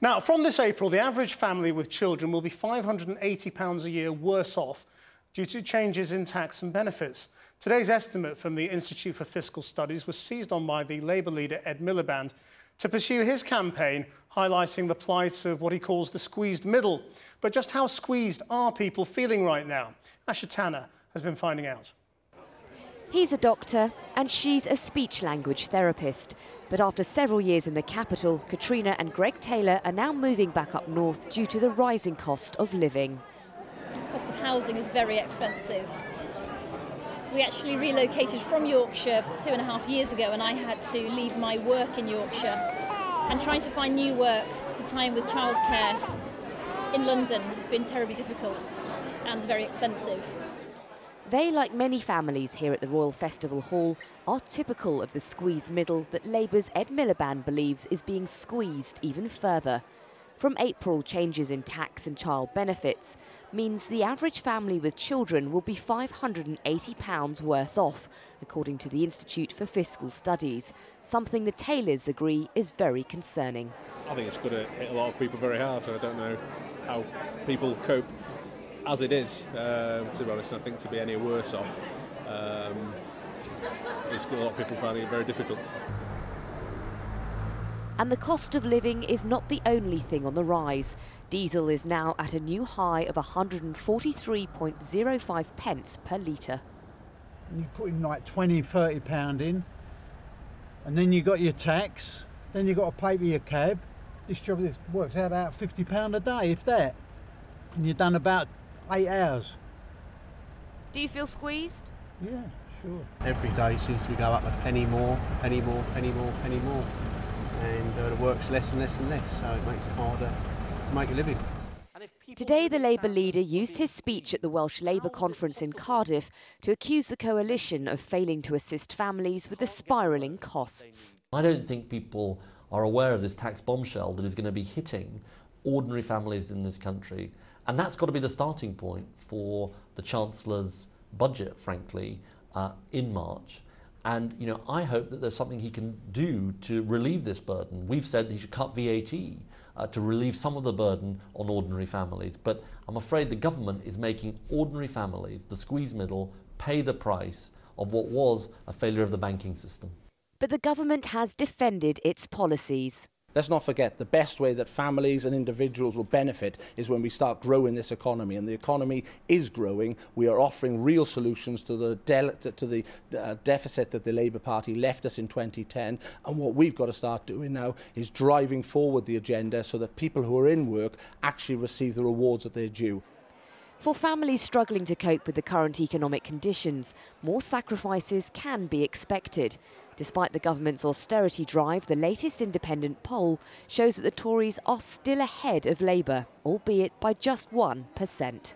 Now, from this April, the average family with children will be £580 a year worse off due to changes in tax and benefits. Today's estimate from the Institute for Fiscal Studies was seized on by the Labour leader Ed Miliband to pursue his campaign highlighting the plight of what he calls the squeezed middle. But just how squeezed are people feeling right now? Asha Tanner has been finding out. He's a doctor and she's a speech-language therapist. But after several years in the capital, Katrina and Greg Taylor are now moving back up north due to the rising cost of living. The cost of housing is very expensive. We actually relocated from Yorkshire 2.5 years ago, and I had to leave my work in Yorkshire. And trying to find new work to tie in with childcare in London has been terribly difficult and very expensive. They, like many families here at the Royal Festival Hall, are typical of the squeezed middle that Labour's Ed Miliband believes is being squeezed even further. From April, changes in tax and child benefits means the average family with children will be £580 worse off, according to the Institute for Fiscal Studies, something the Taylors agree is very concerning. I think it's going to hit a lot of people very hard. I don't know how people cope as it is, to be honest. I think to be any worse off, it's a lot of people finding it very difficult. And the cost of living is not the only thing on the rise. Diesel is now at a new high of 143.05 pence per litre. You put in like £20–30 in, and then you got your tax, then you got to pay for your cab. This job works out about £50 a day, if that. And you've done about 8 hours. Do you feel squeezed? Yeah, sure. Every day seems to go up a penny more, penny more, penny more, penny more. And the work's less and less and less, so it makes it harder to make a living. Today, the Labour leader used his speech at the Welsh Labour conference in Cardiff to accuse the coalition of failing to assist families with the spiralling costs. I don't think people are aware of this tax bombshell that is going to be hitting ordinary families in this country. And that's got to be the starting point for the Chancellor's budget, frankly, in March. And, you know, I hope that there's something he can do to relieve this burden. We've said that he should cut VAT to relieve some of the burden on ordinary families. But I'm afraid the government is making ordinary families, the squeezed middle, pay the price of what was a failure of the banking system. But the government has defended its policies. Let's not forget, the best way that families and individuals will benefit is when we start growing this economy, and the economy is growing. We are offering real solutions to the deficit that the Labour Party left us in 2010, and what we've got to start doing now is driving forward the agenda so that people who are in work actually receive the rewards that they're due. For families struggling to cope with the current economic conditions, more sacrifices can be expected. Despite the government's austerity drive, the latest independent poll shows that the Tories are still ahead of Labour, albeit by just 1%.